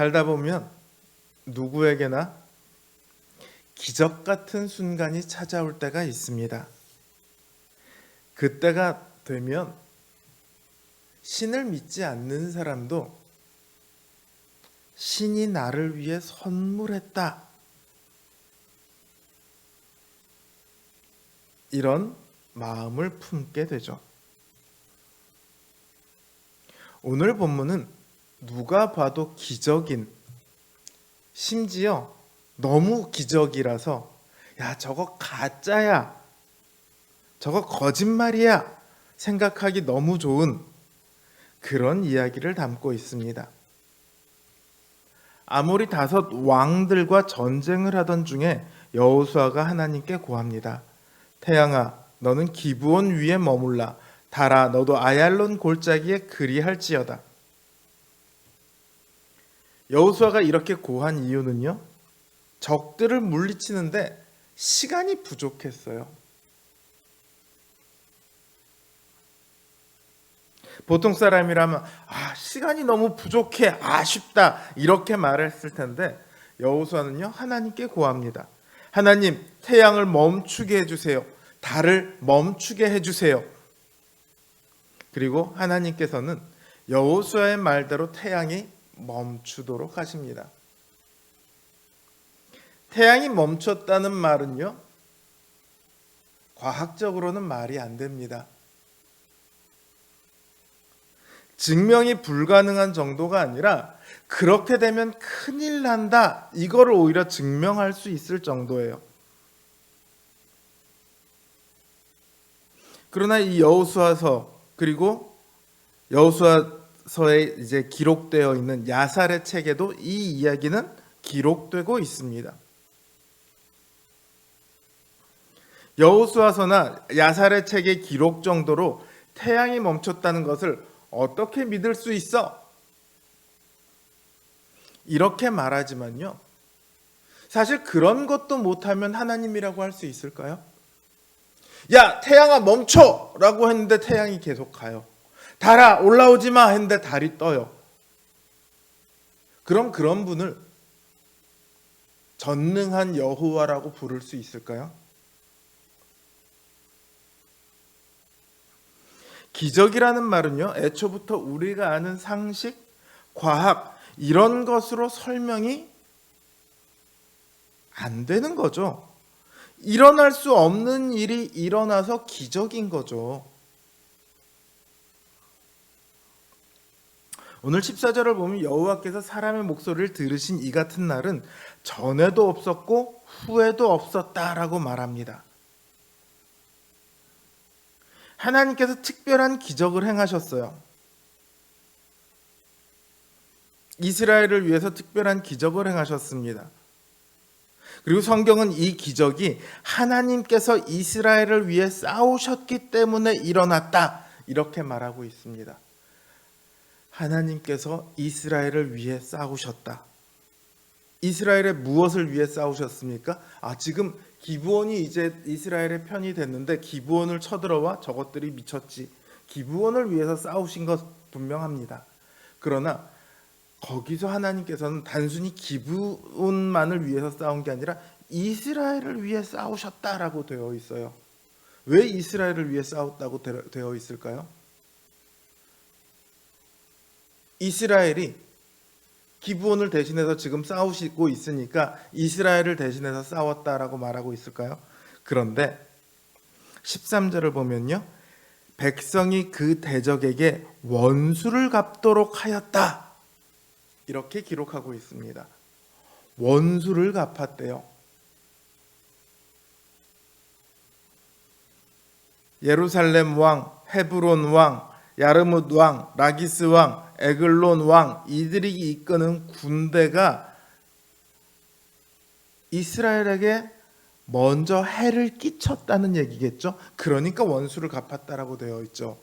살다 보면 누구에게나 기적 같은 순간이 찾아올 때가 있습니다. 그때가 되면 신을 믿지 않는 사람도 신이 나를 위해 선물했다, 이런 마음을 품게 되죠. 오늘 본문은 누가 봐도 기적인, 심지어 너무 기적이라서 야, 저거 가짜야, 저거 거짓말이야 생각하기 너무 좋은 그런 이야기를 담고 있습니다. 아모리 5 왕들과 전쟁을 하던 중에 여호수아가 하나님께 고합니다. 태양아, 너는 기브온 위에 머물라. 달아, 너도 아얄론 골짜기에 그리할지어다. 여호수아가 이렇게 고한 이유는요, 적들을 물리치는데 시간이 부족했어요. 보통 사람이라면 시간이 너무 부족해, 아쉽다, 이렇게 말했을 텐데 여호수아는요, 하나님께 고합니다. 하나님, 태양을 멈추게 해주세요. 달을 멈추게 해주세요. 그리고 하나님께서는 여호수아의 말대로 태양이 멈추도록 하십니다. 태양이 멈췄다는 말은요, 과학적으로는 말이 안 됩니다. 증명이 불가능한 정도가 아니라 그렇게 되면 큰일 난다, 이거를 오히려 증명할 수 있을 정도예요. 그러나 이 여호수아서, 그리고 여호수아서에 이제 기록되어 있는 야살의 책에도 이 이야기는 기록되고 있습니다. 여호수아서나 야살의 책의 기록 정도로 태양이 멈췄다는 것을 어떻게 믿을 수 있어? 이렇게 말하지만요, 사실 그런 것도 못하면 하나님이라고 할 수 있을까요? 야, 태양아 멈춰! 라고 했는데 태양이 계속 가요. 달아 올라오지 마 했는데 달이 떠요. 그럼 그런 분을 전능한 여호와라고 부를 수 있을까요? 기적이라는 말은요, 애초부터 우리가 아는 상식, 과학, 이런 것으로 설명이 안 되는 거죠. 일어날 수 없는 일이 일어나서 기적인 거죠. 오늘 14절을 보면 여호와께서 사람의 목소리를 들으신 이 같은 날은 전에도 없었고 후에도 없었다라고 말합니다. 하나님께서 특별한 기적을 행하셨어요. 이스라엘을 위해서 특별한 기적을 행하셨습니다. 그리고 성경은 이 기적이 하나님께서 이스라엘을 위해 싸우셨기 때문에 일어났다, 이렇게 말하고 있습니다. 하나님께서 이스라엘을 위해 싸우셨다. 이스라엘의 무엇을 위해 싸우셨습니까? 지금 기브온이 이제 이스라엘의 편이 됐는데 기브온을 쳐들어와 저것들이 미쳤지, 기브온을 위해서 싸우신 것 분명합니다. 그러나 거기서 하나님께서는 단순히 기브온만을 위해서 싸운 게 아니라 이스라엘을 위해 싸우셨다라고 되어 있어요. 왜 이스라엘을 위해 싸웠다고 되어 있을까요? 이스라엘이 기브온을 대신해서 지금 싸우시고 있으니까 이스라엘을 대신해서 싸웠다라고 말하고 있을까요? 그런데 13절을 보면요, 백성이 그 대적에게 원수를 갚도록 하였다, 이렇게 기록하고 있습니다. 원수를 갚았대요. 예루살렘 왕, 헤브론 왕, 야르뭇 왕, 라기스 왕, 에글론 왕, 이들이 이끄는 군대가 이스라엘에게 먼저 해를 끼쳤다는 얘기겠죠. 그러니까 원수를 갚았다라고 되어 있죠.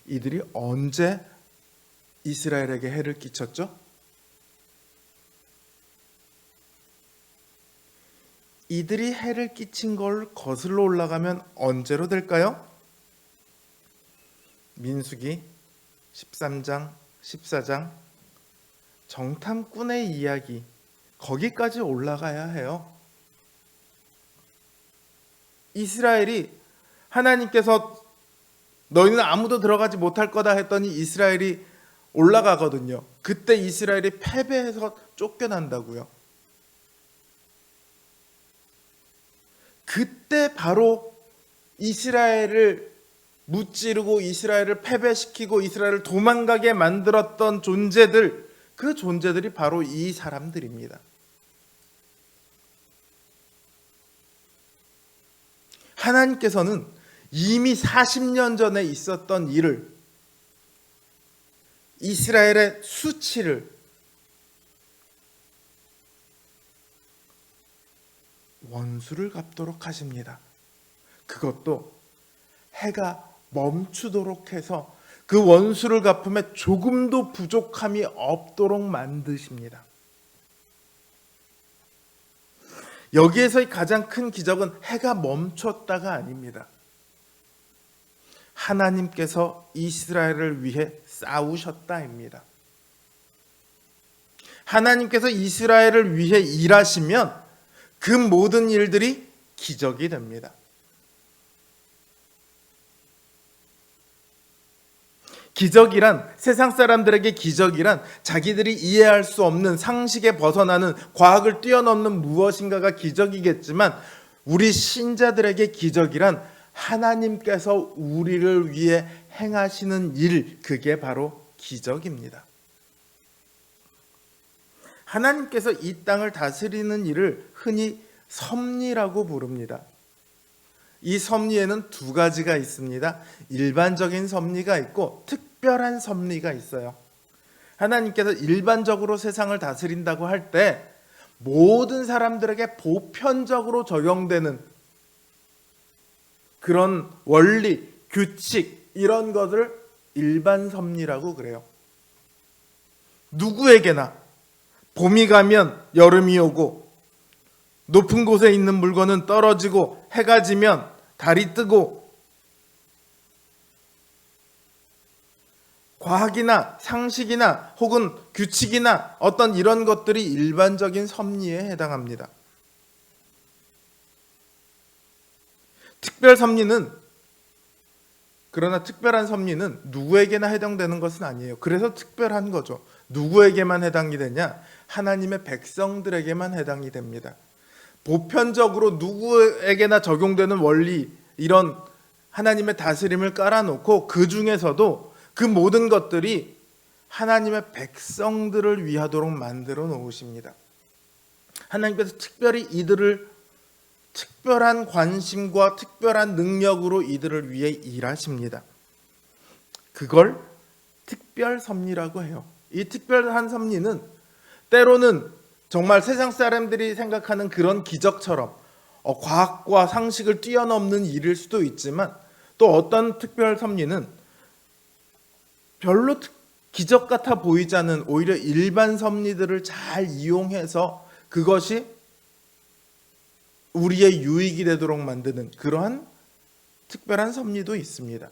이들이 언제 이스라엘에게 해를 끼쳤죠? 이들이 해를 끼친 걸 거슬러 올라가면 언제로 될까요? 민수기 13장, 14장, 정탐꾼의 이야기, 거기까지 올라가야 해요. 이스라엘이 하나님께서 너희는 아무도 들어가지 못할 거다 했더니 이스라엘이 올라가거든요. 그때 이스라엘이 패배해서 쫓겨난다고요. 그때 바로 이스라엘을 무찌르고 이스라엘을 패배시키고 이스라엘을 도망가게 만들었던 존재들, 그 존재들이 바로 이 사람들입니다. 하나님께서는 이미 40년 전에 있었던 일을, 이스라엘의 수치를 원수를 갚도록 하십니다. 그것도 해가 멈추도록 해서 그 원수를 갚음에 조금도 부족함이 없도록 만드십니다. 여기에서의 가장 큰 기적은 해가 멈췄다가 아닙니다. 하나님께서 이스라엘을 위해 싸우셨다입니다. 하나님께서 이스라엘을 위해 일하시면 그 모든 일들이 기적이 됩니다. 기적이란, 세상 사람들에게 기적이란 자기들이 이해할 수 없는, 상식에 벗어나는, 과학을 뛰어넘는 무엇인가가 기적이겠지만, 우리 신자들에게 기적이란 하나님께서 우리를 위해 행하시는 일, 그게 바로 기적입니다. 하나님께서 이 땅을 다스리는 일을 흔히 섭리라고 부릅니다. 이 섭리에는 두 가지가 있습니다. 일반적인 섭리가 있고 특별한 섭리가 있어요. 하나님께서 일반적으로 세상을 다스린다고 할 때 모든 사람들에게 보편적으로 적용되는 그런 원리, 규칙, 이런 것을 일반 섭리라고 그래요. 누구에게나 봄이 가면 여름이 오고, 높은 곳에 있는 물건은 떨어지고, 해가 지면 달이 뜨고, 과학이나 상식이나 혹은 규칙이나 어떤 이런 것들이 일반적인 섭리에 해당합니다. 특별 섭리는, 그러나 특별한 섭리는 누구에게나 해당되는 것은 아니에요. 그래서 특별한 거죠. 누구에게만 해당이 되냐? 하나님의 백성들에게만 해당이 됩니다. 보편적으로 누구에게나 적용되는 원리, 이런 하나님의 다스림을 깔아놓고 그 중에서도 그 모든 것들이 하나님의 백성들을 위하도록 만들어 놓으십니다. 하나님께서 특별히 이들을 특별한 관심과 특별한 능력으로 이들을 위해 일하십니다. 그걸 특별 섭리라고 해요. 이 특별한 섭리는 때로는 정말 세상 사람들이 생각하는 그런 기적처럼 과학과 상식을 뛰어넘는 일일 수도 있지만, 또 어떤 특별 섭리는 별로 기적 같아 보이지 않는 오히려 일반 섭리들을 잘 이용해서 그것이 우리의 유익이 되도록 만드는 그러한 특별한 섭리도 있습니다.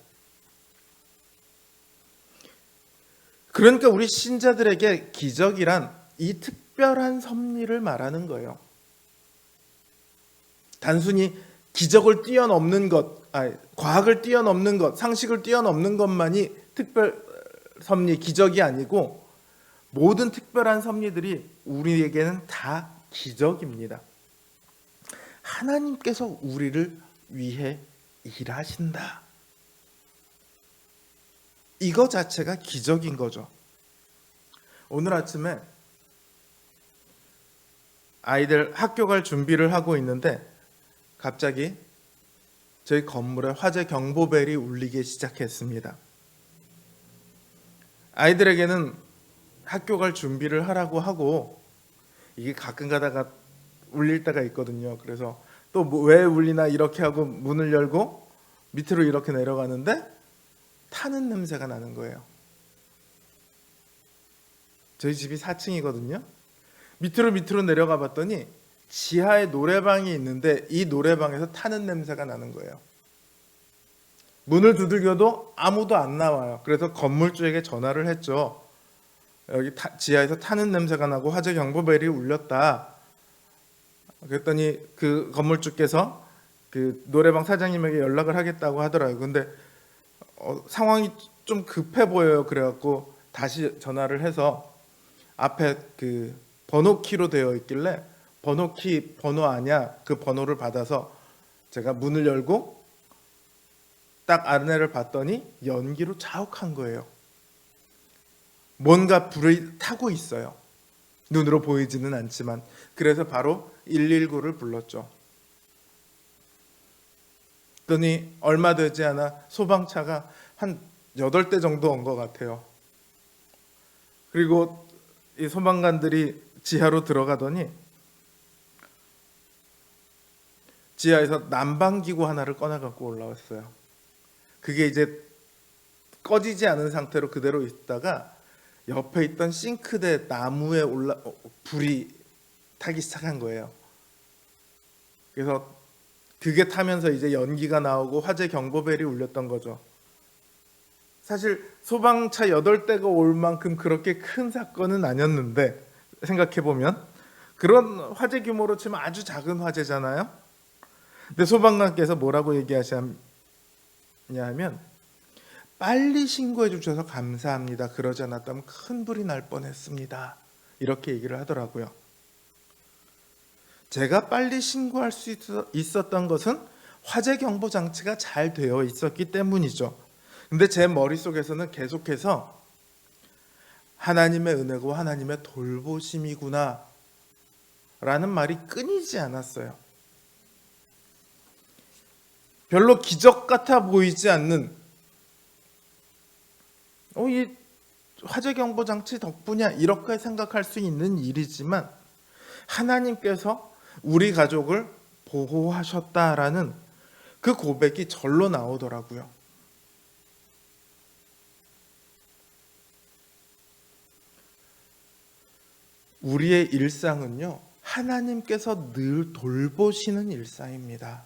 그러니까 우리 신자들에게 기적이란 이 특별한 섭리를 말하는 거예요. 단순히 기적을 뛰어넘는 것, 과학을 뛰어넘는 것, 상식을 뛰어넘는 것만이 특별 섭리, 기적이 아니고 모든 특별한 섭리들이 우리에게는 다 기적입니다. 하나님께서 우리를 위해 일하신다. 이거 자체가 기적인 거죠. 오늘 아침에 아이들 학교 갈 준비를 하고 있는데 갑자기 저희 건물에 화재 경보벨이 울리기 시작했습니다. 아이들에게는 학교 갈 준비를 하라고 하고 이게 가끔 가다가 울릴 때가 있거든요. 그래서 또 왜 울리나 이렇게 하고 문을 열고 밑으로 이렇게 내려가는데 타는 냄새가 나는 거예요. 저희 집이 4층이거든요. 밑으로 내려가 봤더니 지하에 노래방이 있는데 이 노래방에서 타는 냄새가 나는 거예요. 문을 두들겨도 아무도 안 나와요. 그래서 건물주에게 전화를 했죠. 여기 지하에서 타는 냄새가 나고 화재 경보벨이 울렸다. 그랬더니 그 건물주께서 그 노래방 사장님에게 연락을 하겠다고 하더라고요. 근데 상황이 좀 급해 보여요. 그래갖고 다시 전화를 해서 앞에 그 번호키로 되어 있길래 번호키 번호 아냐, 그 번호를 받아서 제가 문을 열고 딱 안내를 봤더니 연기로 자욱한 거예요. 뭔가 불이 타고 있어요. 눈으로 보이지는 않지만. 그래서 바로 119를 불렀죠. 그랬더니 얼마 되지 않아 소방차가 한 8대 정도 온 것 같아요. 그리고 이 소방관들이 지하로 들어가더니 지하에서 난방기구 하나를 꺼내 갖고 올라왔어요. 그게 이제 꺼지지 않은 상태로 그대로 있다가 옆에 있던 싱크대 나무에 불이 타기 시작한 거예요. 그래서 그게 타면서 이제 연기가 나오고 화재 경보벨이 울렸던 거죠. 사실 소방차 8대가 올 만큼 그렇게 큰 사건은 아니었는데, 생각해보면 그런 화재 규모로 치면 아주 작은 화재잖아요. 근데 소방관께서 뭐라고 얘기하셨냐 하면, 빨리 신고해 주셔서 감사합니다. 그러지 않았다면 큰 불이 날 뻔했습니다. 이렇게 얘기를 하더라고요. 제가 빨리 신고할 수 있었던 것은 화재 경보 장치가 잘 되어 있었기 때문이죠. 근데 제 머릿속에서는 계속해서 하나님의 은혜고 하나님의 돌보심이구나 라는 말이 끊이지 않았어요. 별로 기적 같아 보이지 않는 이 화재 경보 장치 덕분이야 이렇게 생각할 수 있는 일이지만 하나님께서 우리 가족을 보호하셨다라는 그 고백이 절로 나오더라고요. 우리의 일상은요, 하나님께서 늘 돌보시는 일상입니다.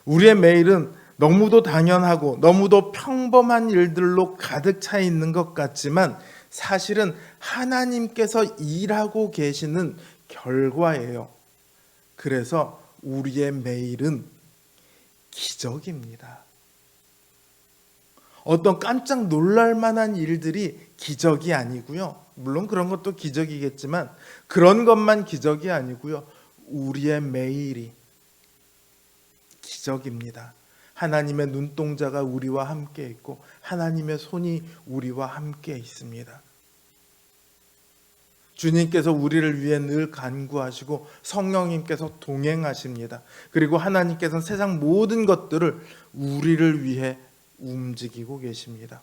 우리의 매일은 너무도 당연하고 너무도 평범한 일들로 가득 차 있는 것 같지만 사실은 하나님께서 일하고 계시는 결과예요. 그래서 우리의 매일은 기적입니다. 어떤 깜짝 놀랄 만한 일들이 기적이 아니고요. 물론 그런 것도 기적이겠지만 그런 것만 기적이 아니고요. 우리의 매일이 기적입니다. 하나님의 눈동자가 우리와 함께 있고 하나님의 손이 우리와 함께 있습니다. 주님께서 우리를 위해 늘 간구하시고 성령님께서 동행하십니다. 그리고 하나님께서는 세상 모든 것들을 우리를 위해 움직이고 계십니다.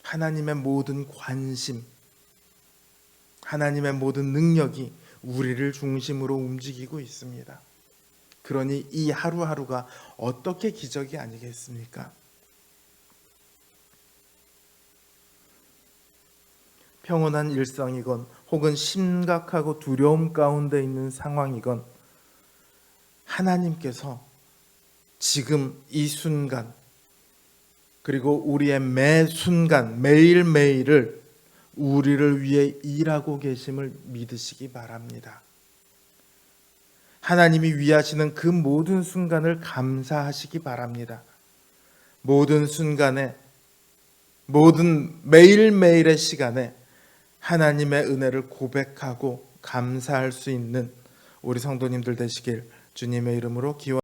하나님의 모든 관심, 하나님의 모든 능력이 우리를 중심으로 움직이고 있습니다. 그러니 이 하루하루가 어떻게 기적이 아니겠습니까? 평온한 일상이건 혹은 심각하고 두려움 가운데 있는 상황이건 하나님께서 지금 이 순간 그리고 우리의 매 순간 매일매일을 우리를 위해 일하고 계심을 믿으시기 바랍니다. 하나님이 위하시는 그 모든 순간을 감사하시기 바랍니다. 모든 순간에 모든 매일매일의 시간에 하나님의 은혜를 고백하고 감사할 수 있는 우리 성도님들 되시길 주님의 이름으로 기원합니다.